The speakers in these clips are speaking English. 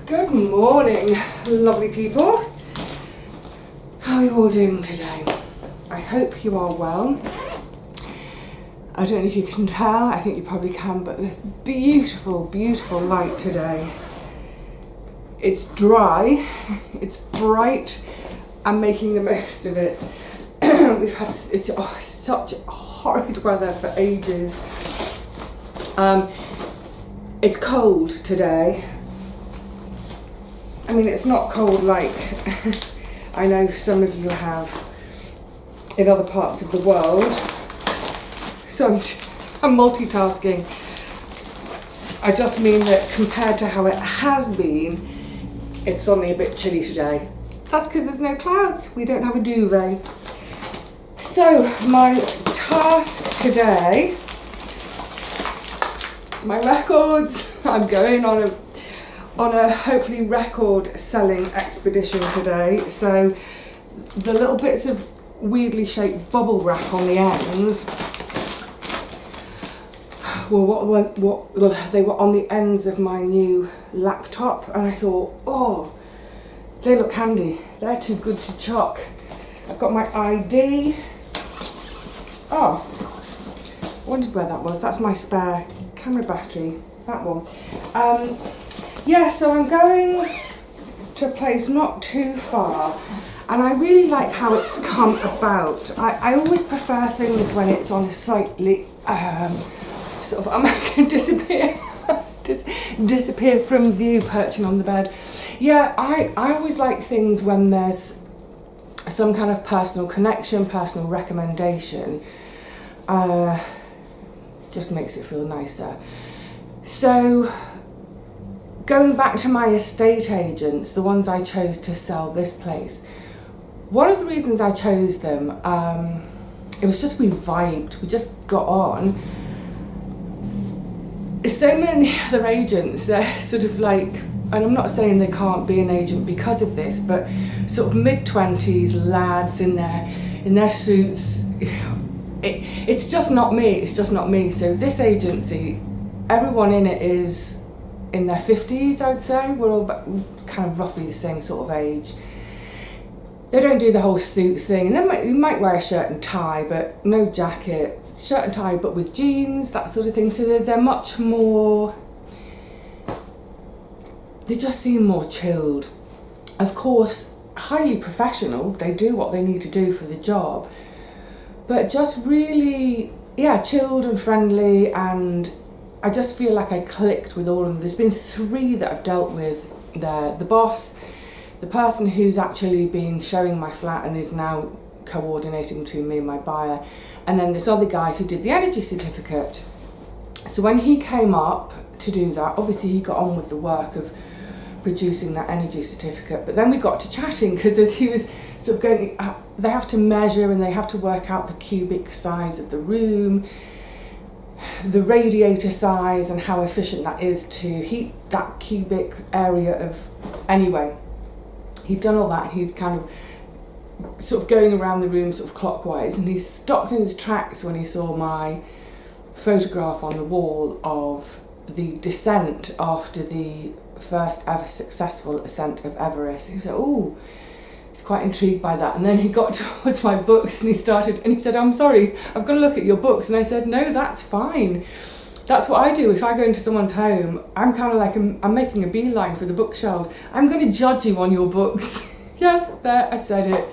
Good morning, lovely people. How are you all doing today? I hope you are well. I don't know if you can tell, I think you probably can, but there's beautiful, beautiful light today. It's dry, it's bright, I'm making the most of it. We've had such horrid weather for ages. It's cold today. I mean, it's not cold like I know some of you have in other parts of the world. So I'm multitasking. I just mean that compared to how it has been, it's suddenly a bit chilly today. That's because there's no clouds. We don't have a duvet. So my task today is my records. I'm going on a hopefully record selling expedition today. So the little bits of weirdly shaped bubble wrap on the ends, they were on the ends of my new laptop, and I thought, oh, they look handy. They're too good to chuck. I've got my ID. Oh, I wondered where that was. That's my spare camera battery, that one. Yeah, so I'm going to a place not too far, and I really like how it's come about. I always prefer things when it's on a slightly sort of, I'm going to disappear from view, perching on the bed. Yeah, I always like things when there's some kind of personal connection, personal recommendation. Just makes it feel nicer. So going back to my estate agents, the ones I chose to sell this place, one of the reasons I chose them, it was just we vibed, we just got on. So many other agents, they're sort of like, and I'm not saying they can't be an agent because of this, but sort of mid-20s lads in their suits. It's just not me, it's just not me. So this agency, everyone in it is in their 50s, I would say. We're all kind of roughly the same sort of age. They don't do the whole suit thing, and you might wear a shirt and tie, but no jacket. Shirt and tie, but with jeans, that sort of thing. So they're much more, they just seem more chilled. Of course, highly professional, they do what they need to do for the job, but just really, yeah, chilled and friendly, and I just feel like I clicked with all of them. There's been 3 that I've dealt with there. The boss, the person who's actually been showing my flat and is now coordinating between me and my buyer, and then this other guy who did the energy certificate. So when he came up to do that, obviously he got on with the work of producing that energy certificate, but then we got to chatting, because as he was sort of going, they have to measure and they have to work out the cubic size of the room, the radiator size, and how efficient that is to heat that cubic area of, anyway, he'd done all that, and he's kind of sort of going around the room sort of clockwise, and he stopped in his tracks when he saw my photograph on the wall of the descent after the first ever successful ascent of Everest. He was like, oh, he's quite intrigued by that. And then he got towards my books and he said, I'm sorry, I've got to look at your books. And I said, no, that's fine. That's what I do. If I go into someone's home, I'm kind of like, I'm making a beeline for the bookshelves. I'm going to judge you on your books. Yes, there, I said it.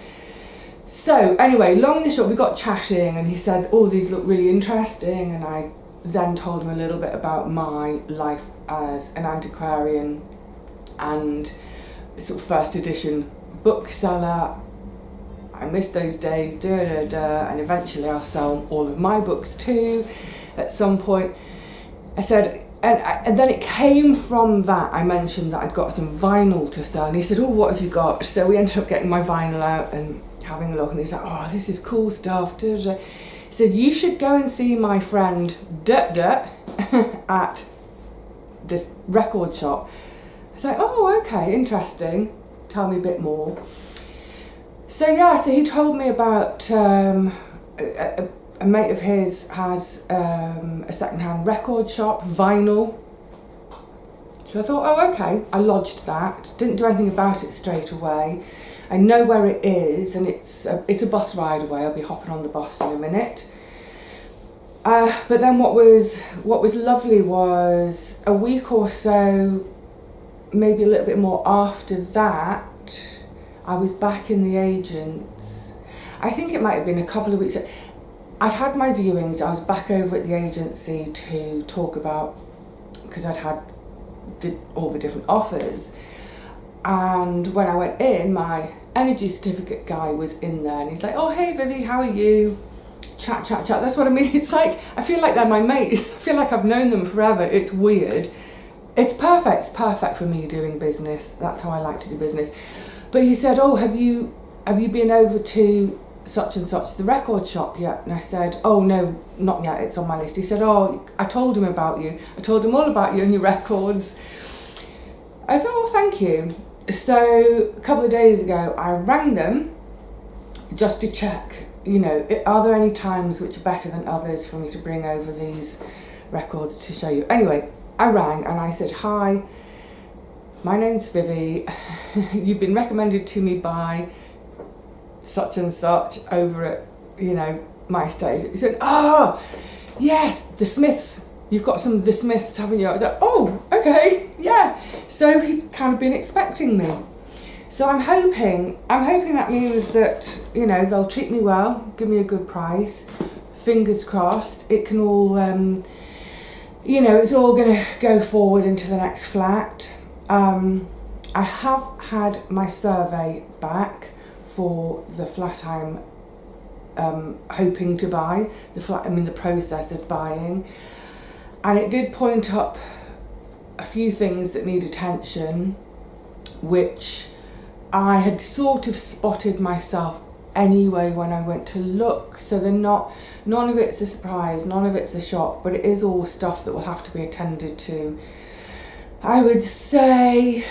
So anyway, long and short, we got chatting, and he said, oh, these look really interesting, and I then told him a little bit about my life as an antiquarian and sort of first edition bookseller. I miss those days, and eventually I'll sell all of my books too at some point. I said, and then it came from that, I mentioned that I'd got some vinyl to sell, and he said, oh, what have you got? So we ended up getting my vinyl out and having a look, and he's like, oh, this is cool stuff. He said, you should go and see my friend at this record shop. I was like, oh, okay, interesting. Tell me a bit more. So yeah, so he told me about a mate of his has a second-hand record shop, vinyl. So I thought, oh, okay. I lodged that. Didn't do anything about it straight away. I know where it is, and it's a bus ride away. I'll be hopping on the bus in a minute. But then what was lovely was a week or so, maybe a little bit more after that, I was back in the agents. I think it might have been a couple of weeks. I'd had my viewings. I was back over at the agency to talk about, because I'd had all the different offers. And when I went in, my energy certificate guy was in there, and he's like, oh, hey, Vivi, how are you? Chat. That's what I mean. It's like, I feel like they're my mates. I feel like I've known them forever. It's weird. It's perfect. It's perfect for me doing business. That's how I like to do business. But he said, oh, have you been over to such and such, the record shop yet? And I said, oh, no, not yet. It's on my list. He said, oh, I told him about you. I told him all about you and your records. I said, oh, thank you. So a couple of days ago, I rang them just to check, you know, are there any times which are better than others for me to bring over these records to show you? Anyway, I rang and I said, hi, my name's Vivi. You've been recommended to me by such and such over at, you know, my estate. He said, oh, yes, the Smiths. You've got some of the Smiths, haven't you? I was like, oh, okay, yeah. So he'd kind of been expecting me. So I'm hoping that means that, you know, they'll treat me well, give me a good price. Fingers crossed. It can all, you know, it's all going to go forward into the next flat. I have had my survey back for the flat I'm hoping to buy, the process of buying. And it did point up a few things that need attention, which I had sort of spotted myself anyway when I went to look. So none of it's a surprise, none of it's a shock, but it is all stuff that will have to be attended to. I would say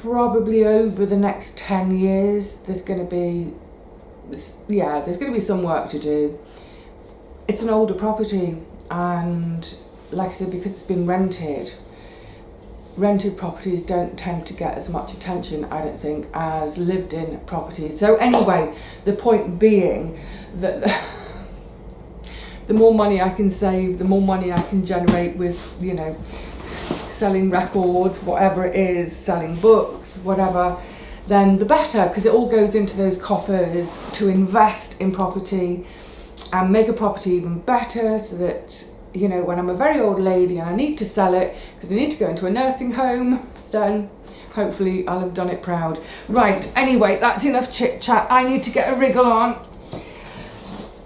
probably over the next 10 years, there's going to be some work to do. It's an older property, and like I said, because it's been rented properties don't tend to get as much attention, I don't think, as lived in properties. So anyway, the point being that the more money I can save, the more money I can generate with, you know, selling records, whatever it is, selling books, whatever, then the better, because it all goes into those coffers to invest in property and make a property even better, so that, you know, when I'm a very old lady and I need to sell it because I need to go into a nursing home, then hopefully I'll have done it proud. Right, anyway, that's enough chit chat. I need to get a wriggle on.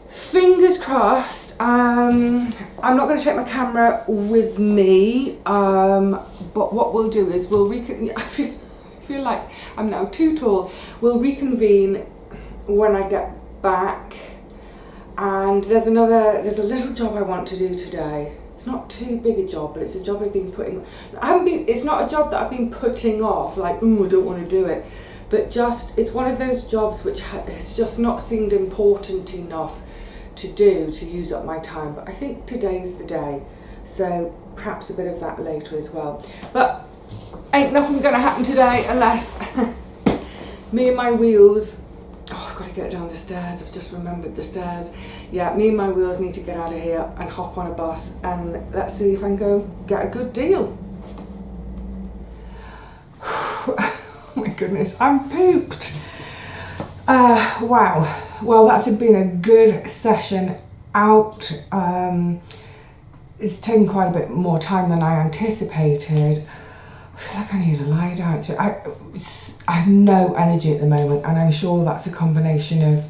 Fingers crossed. I'm not going to take my camera with me, but what we'll do is I feel like I'm now too tall. We'll reconvene when I get back. And there's a little job I want to do today. It's not too big a job, but it's a job I've been it's not a job that I've been putting off, like, I don't want to do it. But just, it's one of those jobs which has just not seemed important enough to do, to use up my time. But I think today's the day. So perhaps a bit of that later as well. But ain't nothing going to happen today unless me and my wheels. Oh, I've got to get down the stairs. I've just remembered the stairs. Yeah, me and my wheels need to get out of here and hop on a bus, and let's see if I can go get a good deal. Oh my goodness, I'm pooped. Wow. Well, that's been a good session out. It's taken quite a bit more time than I anticipated. I feel like I need to lie down. I have no energy at the moment, and I'm sure that's a combination of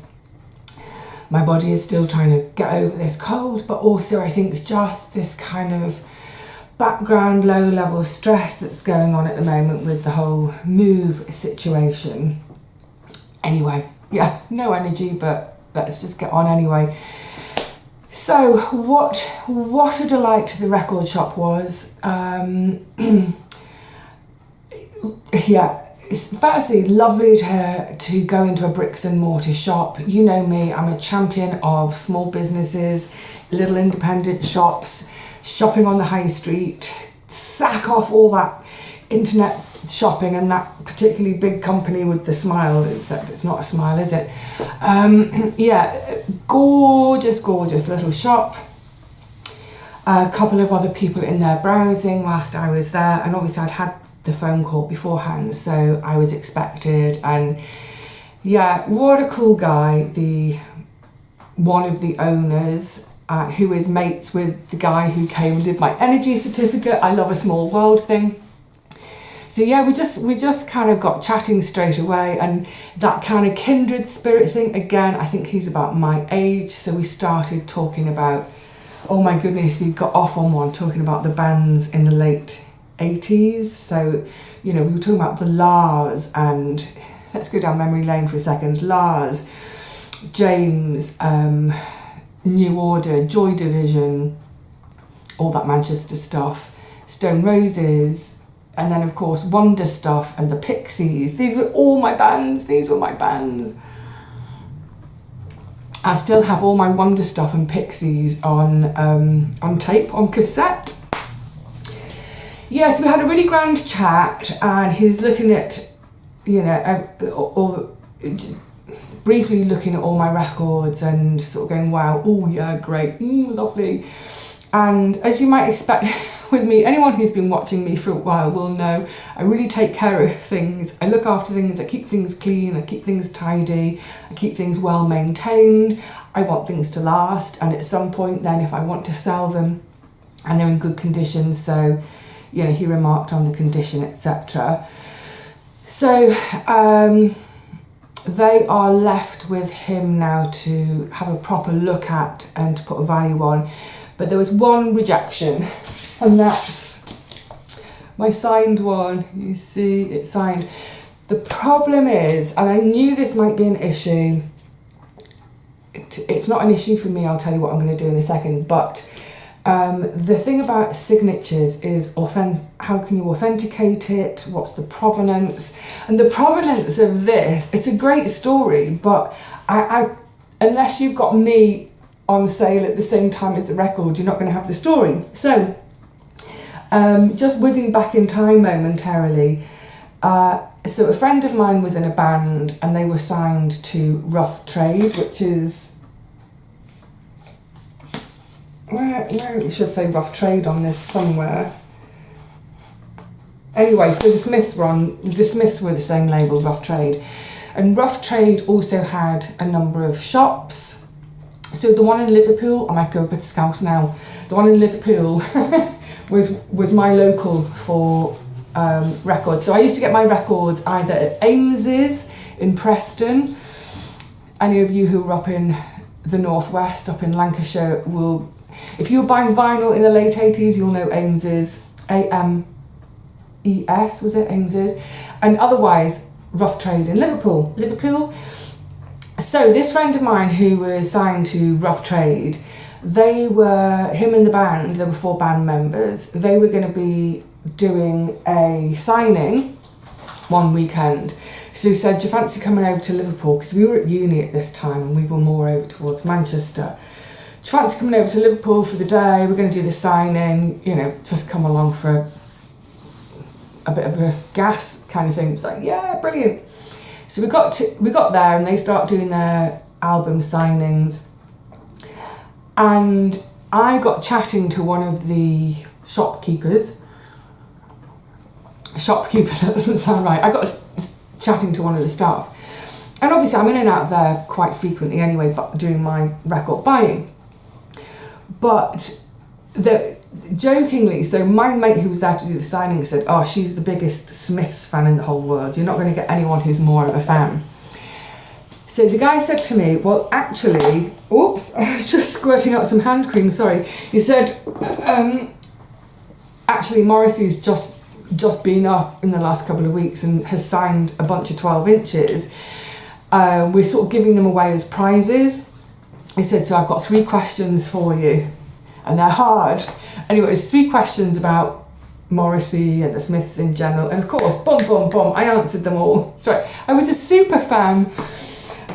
my body is still trying to get over this cold, but also I think just this kind of background low-level stress that's going on at the moment with the whole move situation. Anyway, yeah, no energy, but let's just get on anyway. So what a delight the record shop was. Yeah, it's firstly lovely to go into a bricks and mortar shop. You know me, I'm a champion of small businesses, little independent shops, shopping on the high street, sack off all that internet shopping and that particularly big company with the smile, except it's not a smile, is it? Yeah, gorgeous little shop. A couple of other people in there browsing whilst I was there, and obviously I'd had the phone call beforehand, so I was expected. And yeah, what a cool guy, one of the owners, who is mates with the guy who came and did my energy certificate. I love a small world thing. So yeah, we just kind of got chatting straight away, and that kind of kindred spirit thing. Again, I think he's about my age, so we started talking about, oh my goodness, we got off on one talking about the bands in the late 80s. So, you know, we were talking about the Lars, and let's go down memory lane for a second. Lars, James, New Order, Joy Division, all that Manchester stuff, Stone Roses, and then of course Wonder Stuff and the Pixies. These were all my bands. These were my bands. I still have all my Wonder Stuff and Pixies on tape, on cassette. Yes, we had a really grand chat, and he's looking at, you know, briefly looking at all my records and sort of going, wow, oh yeah, great, lovely. And as you might expect with me, anyone who's been watching me for a while will know I really take care of things. I look after things, I keep things clean, I keep things tidy, I keep things well maintained. I want things to last, and at some point then if I want to sell them and they're in good condition, so, you know, he remarked on the condition, etc. So they are left with him now to have a proper look at and to put a value on. But there was one rejection, and that's my signed one. You see, it's signed. The problem is, and I knew this might be an issue, it's not an issue for me, I'll tell you what I'm going to do in a second, but the thing about signatures is how can you authenticate it, what's the provenance, and the provenance of this, it's a great story, but I unless you've got me on sale at the same time as the record, you're not going to have the story. So just whizzing back in time momentarily, so a friend of mine was in a band and they were signed to Rough Trade, which is where it should say Rough Trade on this somewhere. Anyway, so the Smiths were the same label, Rough Trade, and Rough Trade also had a number of shops. So the one in Liverpool, I might go a bit scouse now, the one in Liverpool was my local for records. So I used to get my records either at Ames's in Preston. Any of you who are up in the northwest, up in Lancashire, will, if you were buying vinyl in the late 80s, you'll know Ames's, A-M-E-S, was it, Ames's? And otherwise, Rough Trade in Liverpool. So this friend of mine who was signed to Rough Trade, him and the band, there were 4 band members, they were going to be doing a signing one weekend. So he said, do you fancy coming over to Liverpool? Because we were at uni at this time and we were more over towards Manchester. Do you fancy coming over to Liverpool for the day? We're going to do the signing, you know, just come along for a bit of a gas kind of thing. It's like, yeah, brilliant. So we got there and they start doing their album signings, and I got chatting to one of the shopkeepers. Shopkeeper, that doesn't sound right. I got chatting to one of the staff, and obviously I'm in and out of there quite frequently anyway, but doing my record buying. But jokingly, so my mate who was there to do the signing said, oh, she's the biggest Smiths fan in the whole world. You're not going to get anyone who's more of a fan. So the guy said to me, well, actually, oops, I was just squirting out some hand cream, sorry. He said, actually, Morrissey's just been up in the last couple of weeks and has signed a bunch of 12 inches. We're sort of giving them away as prizes. He said, so I've got 3 questions for you. And they're hard. Anyway, it's 3 questions about Morrissey and the Smiths in general, and of course, I answered them all straight. I was a super fan.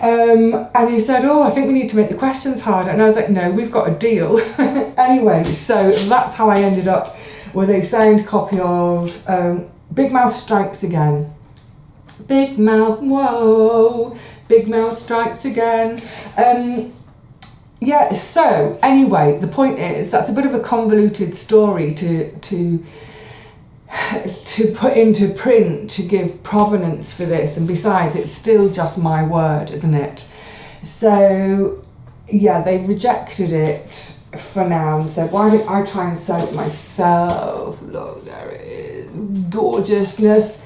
And he said, oh, I think we need to make the questions harder. And I was like, no, we've got a deal. Anyway, so that's how I ended up with a signed copy of Big Mouth Strikes Again. Big Mouth, whoa, Big Mouth Strikes Again. Yeah, so anyway, the point is, that's a bit of a convoluted story to put into print to give provenance for this, and besides, it's still just my word, isn't it? So yeah, they rejected it for now and said, why don't I try and sell it myself? Look, there it is, gorgeousness.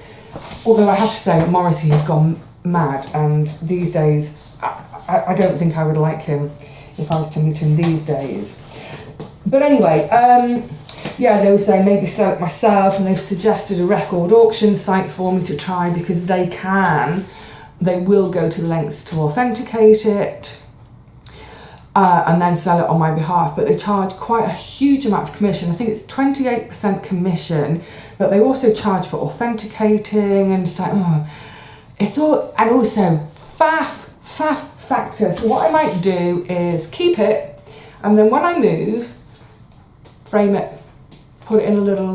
Although I have to say, Morrissey has gone mad, and these days I don't think I would like him if I was to meet him these days. But anyway, yeah, they were saying maybe sell it myself, and they've suggested a record auction site for me to try, because they will go to the lengths to authenticate it and then sell it on my behalf. But they charge quite a huge amount of commission. I think it's 28% commission, but they also charge for authenticating, and it's like, oh, it's all, and also faff factor. So what I might do is keep it, and then when I move, frame it, put it in a little,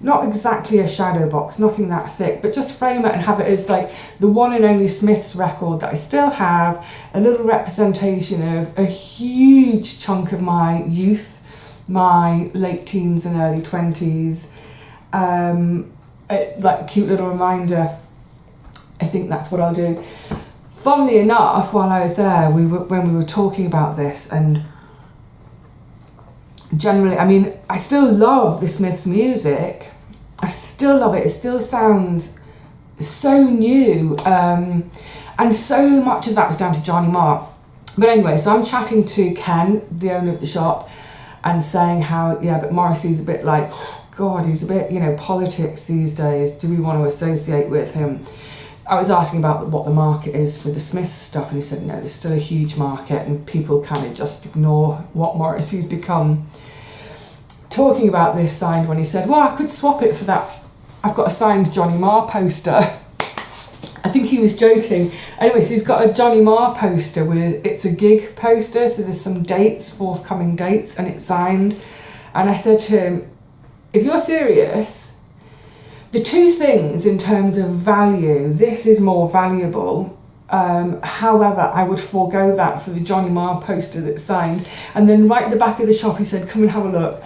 not exactly a shadow box, nothing that thick, but just frame it and have it as like the one and only Smiths record that I still have, a little representation of a huge chunk of my youth, my late teens and early 20s, like a cute little reminder. I think that's what I'll do. Funnily enough, while I was there, when we were talking about this, and generally, I mean, I still love the Smiths music. I still love it. It still sounds so new. And so much of that was down to Johnny Marr. But anyway, so I'm chatting to Ken, the owner of the shop, and saying how, yeah, but Morrissey's a bit like, God, he's a bit, politics these days. Do we want to associate with him? I was asking about what the market is for the Smiths stuff, and he said, no, there's still a huge market, and people kind of just ignore what Morrissey's become. Talking about this signed one, he said, well, I could swap it for that. I've got a signed Johnny Marr poster. I think he was joking. Anyway, so he's got a Johnny Marr poster with, it's a gig poster, so there's some dates, forthcoming dates, and it's signed. And I said to him, if you're serious, the two things in terms of value, this is more valuable. However, I would forego that for the Johnny Marr poster that's signed. And then right at the back of the shop, he said, come and have a look.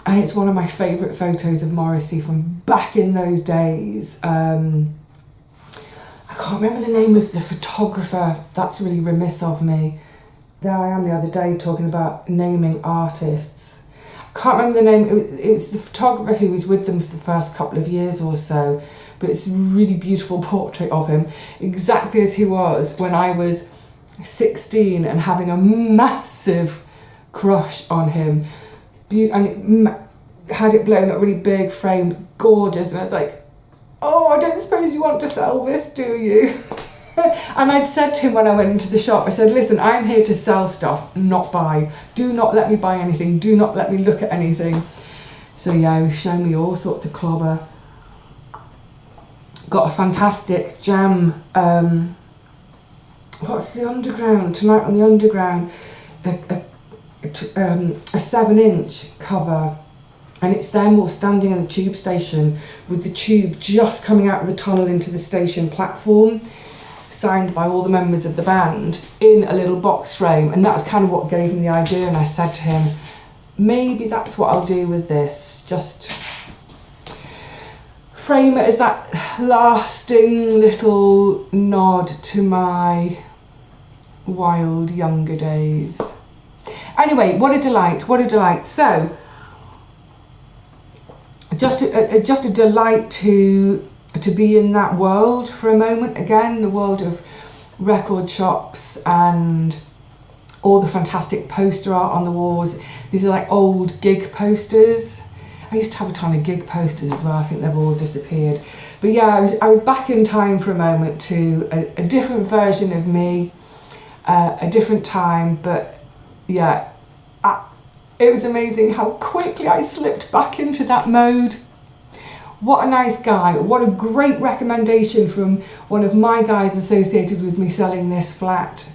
And it's one of my favourite photos of Morrissey from back in those days. I can't remember the name of the photographer. That's really remiss of me. There I am the other day talking about naming artists. Can't remember the name. It was the photographer who was with them for the first couple of years or so, but it's a really beautiful portrait of him, exactly as he was when I was 16 and having a massive crush on him. And it had it blown up really big, framed, gorgeous, and I was like, oh, I don't suppose you want to sell this, do you? And I'd said to him when I went into the shop, I said, listen, I'm here to sell stuff, not buy. Do not let me buy anything. Do not let me look at anything. So yeah, he was showing me all sorts of clobber. Got a fantastic jam. What's the Underground? Tonight on the Underground. A 7-inch cover. And it's them all standing in the tube station with the tube just coming out of the tunnel into the station platform, signed by all the members of the band in a little box frame. And that's kind of what gave me the idea. And I said to him, maybe that's what I'll do with this. Just frame it as that lasting little nod to my wild younger days. Anyway, what a delight, what a delight. So, just a delight to be in that world for a moment again, the world of record shops and all the fantastic poster art on the walls. These are like old gig posters. I used to have a ton of gig posters as well. I think they've all disappeared. But yeah, I was back in time for a moment to a different version of me, a different time. But yeah, It was amazing how quickly I slipped back into that mode. What a nice guy. What a great recommendation from one of my guys associated with me selling this flat.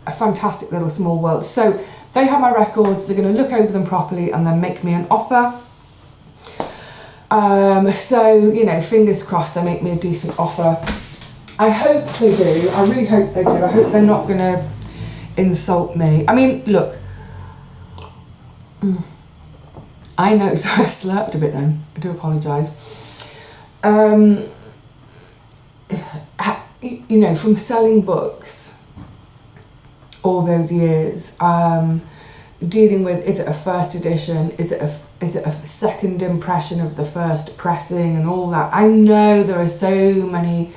A fantastic little small world. So they have my records, they're going to look over them properly and then make me an offer. So, you know, fingers crossed they make me a decent offer. I hope they do. I really hope they do. I hope they're not going to insult me. I mean, look. I know, sorry, I slurped a bit then. I do apologise. You know, from selling books all those years, dealing with, is it a first edition? Is it a second impression of the first pressing and all that? I know there are so many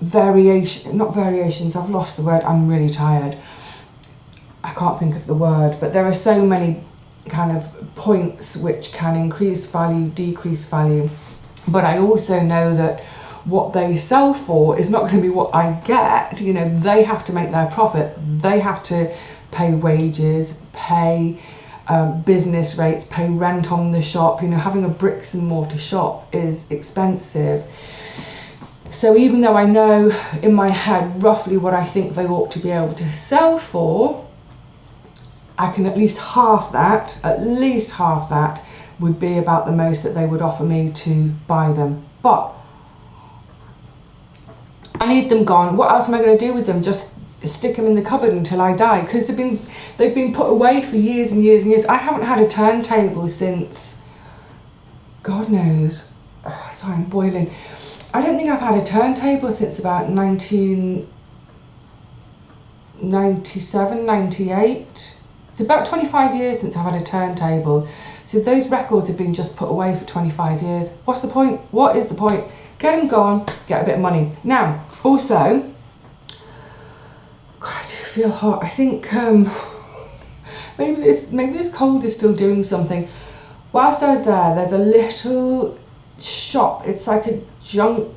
variations, I've lost the word, I'm really tired. I can't think of the word, but there are so many kind of points which can increase value, decrease value. But I also know that what they sell for is not going to be what I get. You know, they have to make their profit. They have to pay wages, pay business rates, pay rent on the shop. You know, having a bricks and mortar shop is expensive. So even though I know in my head roughly what I think they ought to be able to sell for, I can at least half that would be about the most that they would offer me to buy them. But I need them gone. What else am I going to do with them? Just stick them in the cupboard until I die? Because they've been put away for years and years and years. I haven't had a turntable since, God knows, sorry, I'm boiling. I don't think I've had a turntable since about 1997, 98. It's about 25 years since I've had a turntable. So those records have been just put away for 25 years. What's the point? What is the point? Get them gone, get a bit of money. Now, also, God, I do feel hot. I think maybe this cold is still doing something. Whilst I was there, there's a little shop. It's like a junk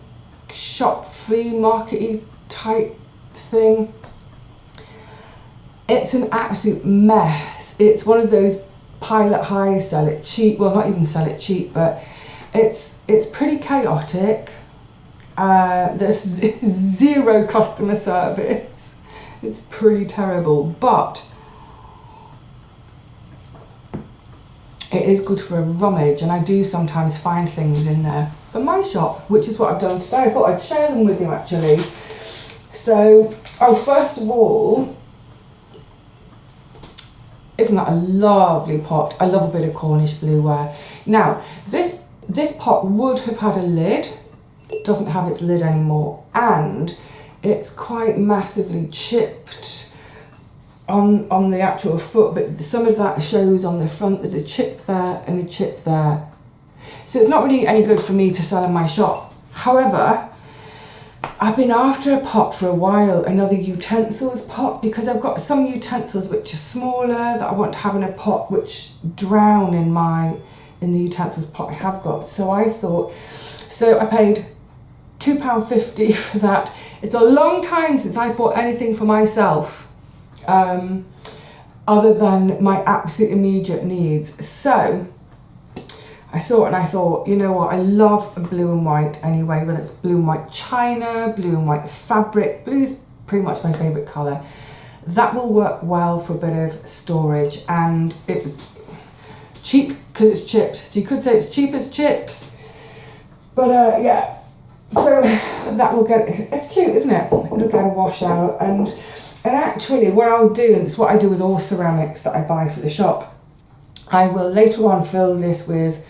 shop, flea market-y type thing. It's an absolute mess. It's one of those pilot high, sell it cheap. Well, not even sell it cheap, but it's pretty chaotic. There's zero customer service. It's pretty terrible, but it is good for a rummage, and I do sometimes find things in there for my shop, which is what I've done today. I thought I'd share them with you actually. So, first of all, isn't that a lovely pot? I love a bit of Cornish blueware. Now, this pot would have had a lid. It doesn't have its lid anymore, and it's quite massively chipped on the actual foot, but some of that shows on the front. There's a chip there and a chip there. So it's not really any good for me to sell in my shop. However, I've been after a pot for a while, another utensils pot, because I've got some utensils which are smaller that I want to have in a pot which drown in the utensils pot I have got. So I paid £2.50 for that. It's a long time since I bought anything for myself, other than my absolute immediate needs. So I saw it and I thought, you know what, I love blue and white anyway, whether it's blue and white china, blue and white fabric. Blue's pretty much my favourite colour. That will work well for a bit of storage, and it was cheap because it's chipped. So you could say it's cheap as chips. But yeah, so that will get, it's cute, isn't it? It'll get a wash out, and actually what I'll do, and it's what I do with all ceramics that I buy for the shop, I will later on fill this with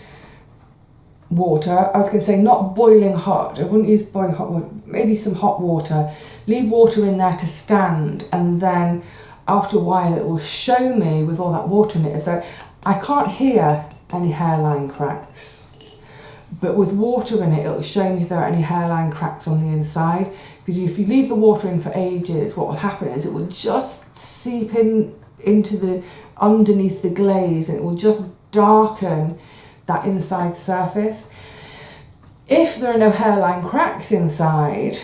water. I was going to say not boiling hot. I wouldn't use boiling hot water, maybe some hot water. Leave water in there to stand, and then after a while it will show me with all that water in it. So I can't hear any hairline cracks, but with water in it, it'll show me if there are any hairline cracks on the inside. Because if you leave the water in for ages, what will happen is it will just seep into underneath the glaze, and it will just darken that inside surface. If there are no hairline cracks inside,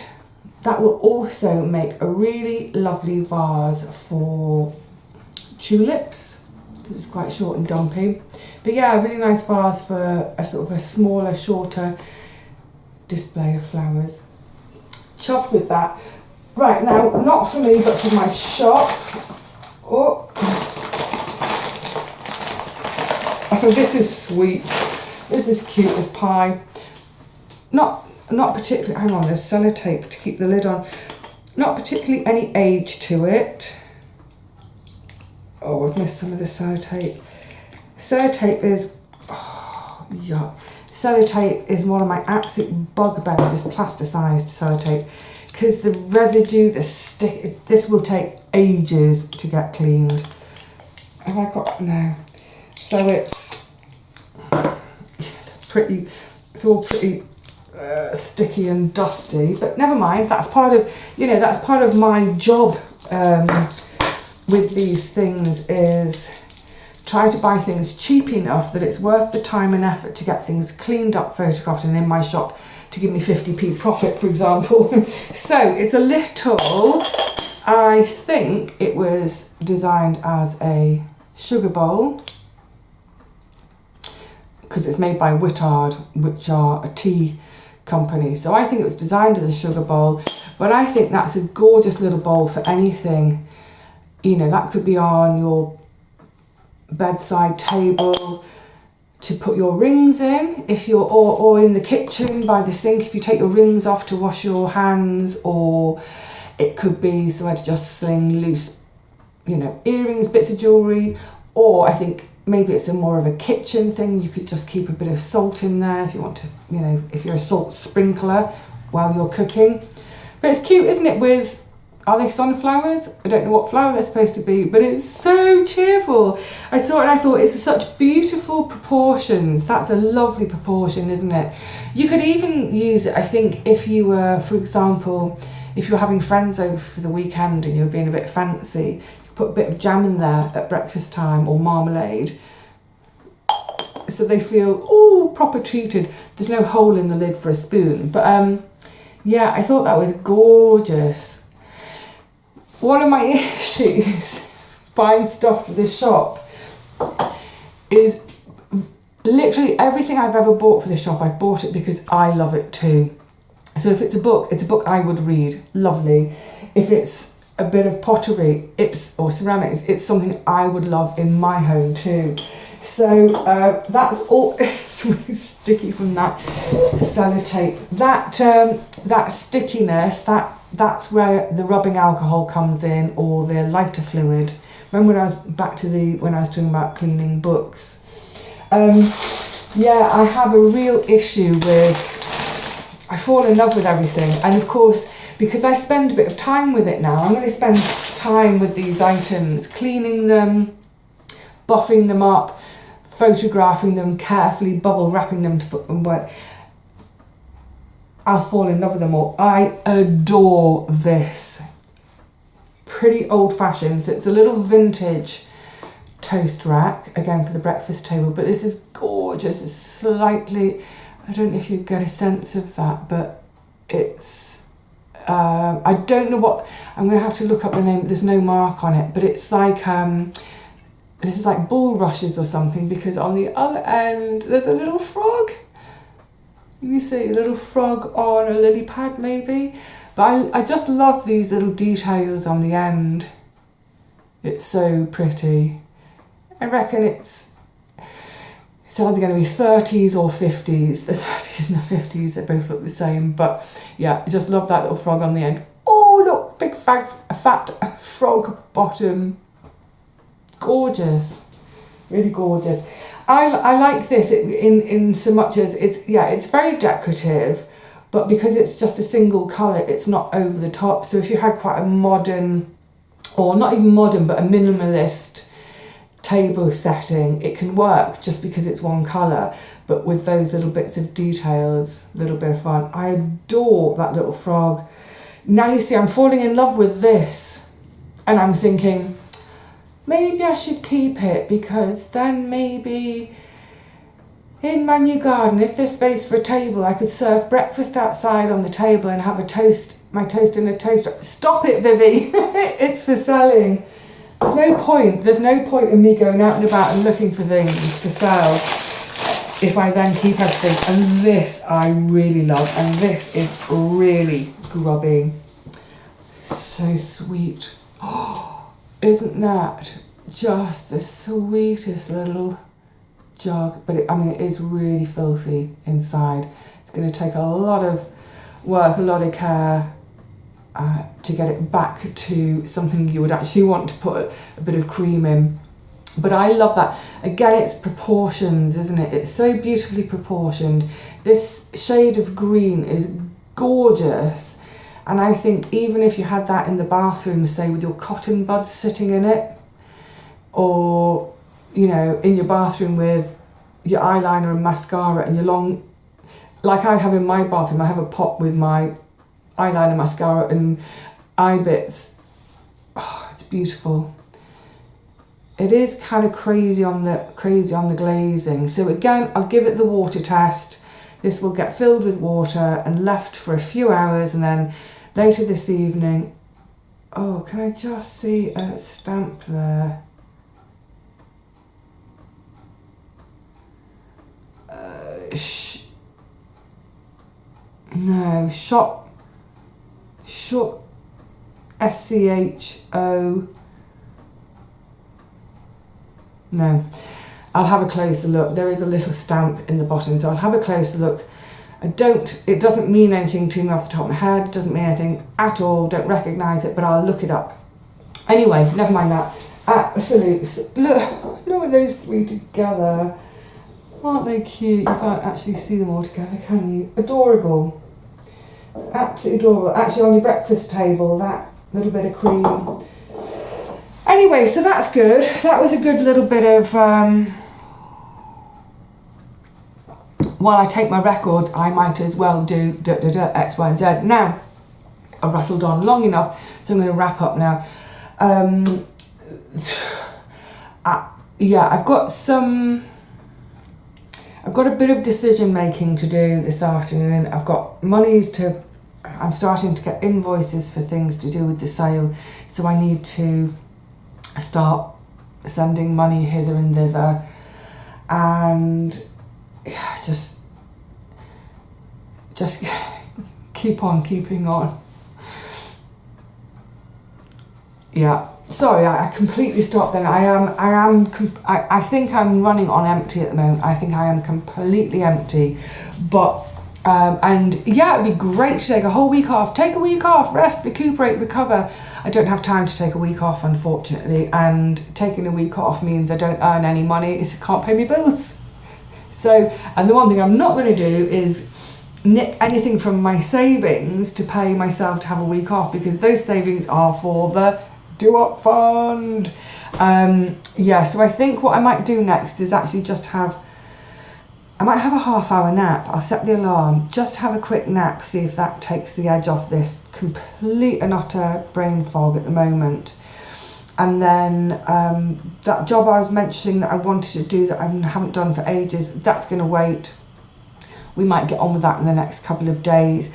that will also make a really lovely vase for tulips, because it's quite short and dumpy. But yeah, a really nice vase for a sort of a smaller, shorter display of flowers. Chuffed with that. Right, now, not for me, but for my shop. Oh, oh, this is sweet. This is cute as pie. Not particularly, hang on, there's sellotape to keep the lid on. Not particularly any age to it. Oh, I've missed some of the sellotape. Sellotape is, oh, yuck. Sellotape is one of my absolute bugbears, this plasticized sellotape, because the residue, the stick, this will take ages to get cleaned. Have I got, no. So it's pretty, it's all pretty sticky and dusty, but never mind, that's part of, you know, that's part of my job with these things, is try to buy things cheap enough that it's worth the time and effort to get things cleaned up, photographed, and in my shop to give me 50p profit, for example. So it's a little, I think it was designed as a sugar bowl, because it's made by Whittard, which are a tea company. So I think it was designed as a sugar bowl, but I think that's a gorgeous little bowl for anything. You know, that could be on your bedside table to put your rings in, if you're, or in the kitchen by the sink if you take your rings off to wash your hands, or it could be somewhere to just sling loose, you know, earrings, bits of jewellery, or I think maybe it's a more of a kitchen thing. You could just keep a bit of salt in there if you want to, you know, if you're a salt sprinkler while you're cooking. But it's cute, isn't it, with, are they sunflowers? I don't know what flower they're supposed to be, but it's so cheerful. I saw it and I thought, it's such beautiful proportions. That's a lovely proportion, isn't it? You could even use it, I think, if you were, for example, if you were having friends over for the weekend and you were being a bit fancy, you put a bit of jam in there at breakfast time, or marmalade, so they feel, oh, proper treated. There's no hole in the lid for a spoon. But yeah, I thought that was gorgeous. One of my issues buying stuff for this shop is literally everything I've ever bought for this shop, I've bought it because I love it too. So if it's a book I would read, lovely. If it's a bit of pottery, or ceramics, it's something I would love in my home too. So that's all. It's really sticky from that sellotape. That stickiness, that's where the rubbing alcohol comes in, or the lighter fluid. Remember when I was when I was talking about cleaning books? Yeah, I have a real issue with, I fall in love with everything, and of course, because I spend a bit of time with it now, I'm going to spend time with these items, cleaning them, buffing them up, photographing them carefully, bubble wrapping them to put them away. I'll fall in love with them all. I adore this. Pretty old fashioned, so it's a little vintage toast rack, again for the breakfast table, but this is gorgeous. It's slightly, I don't know if you get a sense of that, but it's, I don't know what, I'm going to have to look up the name, there's no mark on it, but it's like, this is like bulrushes or something, because on the other end there's a little frog. You see a little frog on a lily pad maybe, but I just love these little details on the end. It's so pretty. I reckon it's either going to be 30s or 50s. The 30s and the 50s, they both look the same, but yeah, I just love that little frog on the end. Oh look, big fat frog bottom. Gorgeous, really gorgeous. I like this in so much as it's very decorative, but because it's just a single colour, it's not over the top. So if you had quite a modern, or not even modern, but a minimalist table setting, it can work just because it's one colour, but with those little bits of details, a little bit of fun. I adore that little frog. Now you see, I'm falling in love with this, and I'm thinking, maybe I should keep it, because then maybe In my new garden, if there's space for a table, I could serve breakfast outside on the table and have my toast in a toaster. Stop it, Vivi. It's for selling. There's no point in me going out and about and looking for things to sell if I then keep everything. And this I really love, and this is really grubby. So sweet. Oh, isn't that just the sweetest little jug? But it is really filthy inside. It's going to take a lot of work, a lot of care to get it back to something you would actually want to put a bit of cream in. But I love that. Again, it's proportions, isn't it? It's so beautifully proportioned. This shade of green is gorgeous. And I think even if you had that in the bathroom, say with your cotton buds sitting in it, or, you know, in your bathroom with your eyeliner and mascara and your long, like I have in my bathroom, I have a pot with my eyeliner, mascara and eye bits. Oh, it's beautiful. It is kind of crazy on the glazing. So again, I'll give it the water test. This will get filled with water and left for a few hours, and then later this evening, oh, can I just see a stamp there? No, shop SCHO. No, I'll have a closer look. There is a little stamp in the bottom, so I'll have a closer look. It doesn't mean anything to me off the top of my head, doesn't mean anything at all, don't recognise it, but I'll look it up. Anyway, never mind that. Absolutely, look at those three together. Aren't they cute? You can't actually see them all together, can you? Adorable. Absolutely adorable. Actually, on your breakfast table, that little bit of cream. Anyway, so that's good. That was a good little bit of... while I take my records, I might as well do X, Y, and Z. Now, I've rattled on long enough, so I'm going to wrap up now. Yeah, I've got a bit of decision making to do this afternoon. I've got I'm starting to get invoices for things to do with the sale, so I need to start sending money hither and thither, and just keep on keeping on. Yeah, sorry, I completely stopped then. I think I'm running on empty at the moment. I think I am completely empty, but and yeah, it'd be great to take a whole week off. Take a week off, rest, recuperate, recover. I don't have time to take a week off, unfortunately, and taking a week off means I don't earn any money, I can't pay me bills. So, and the one thing I'm not going to do is nick anything from my savings to pay myself to have a week off, because those savings are for the do-up fund. Yeah, so I think what I might do next is actually I might have a half-hour nap. I'll set the alarm, just have a quick nap, see if that takes the edge off this complete and utter brain fog at the moment. And then that job I was mentioning that I wanted to do that I haven't done for ages, that's going to wait. We might get on with that in the next couple of days.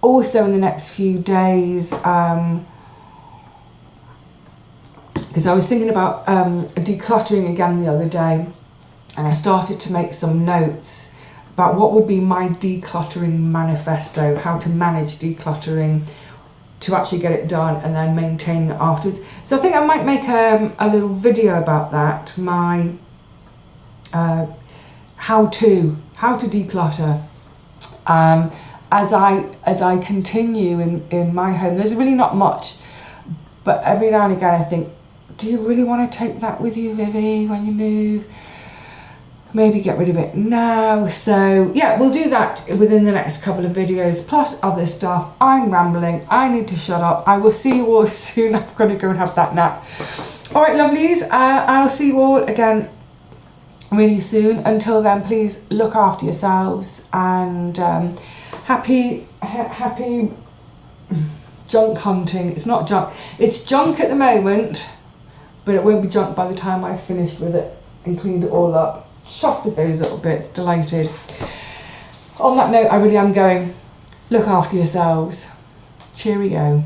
Also in the next few days, because I was thinking about decluttering again the other day, and I started to make some notes about what would be my decluttering manifesto, how to manage decluttering, to actually get it done and then maintaining it afterwards. So I think I might make a little video about that, my how to declutter. As I continue in my home, there's really not much, but every now and again I think, do you really want to take that with you, Vivi, when you move? Maybe get rid of it now. So yeah, we'll do that within the next couple of videos, plus other stuff. I'm rambling, I need to shut up. I will see you all soon. I'm going to go and have that nap. All right, lovelies, I'll see you all again really soon. Until then, please look after yourselves, and happy junk hunting. It's not junk, it's junk at the moment, but it won't be junk by the time I've finished with it and cleaned it all up. chuffed with those little bits, delighted. On that note, I really am going, look after yourselves. Cheerio.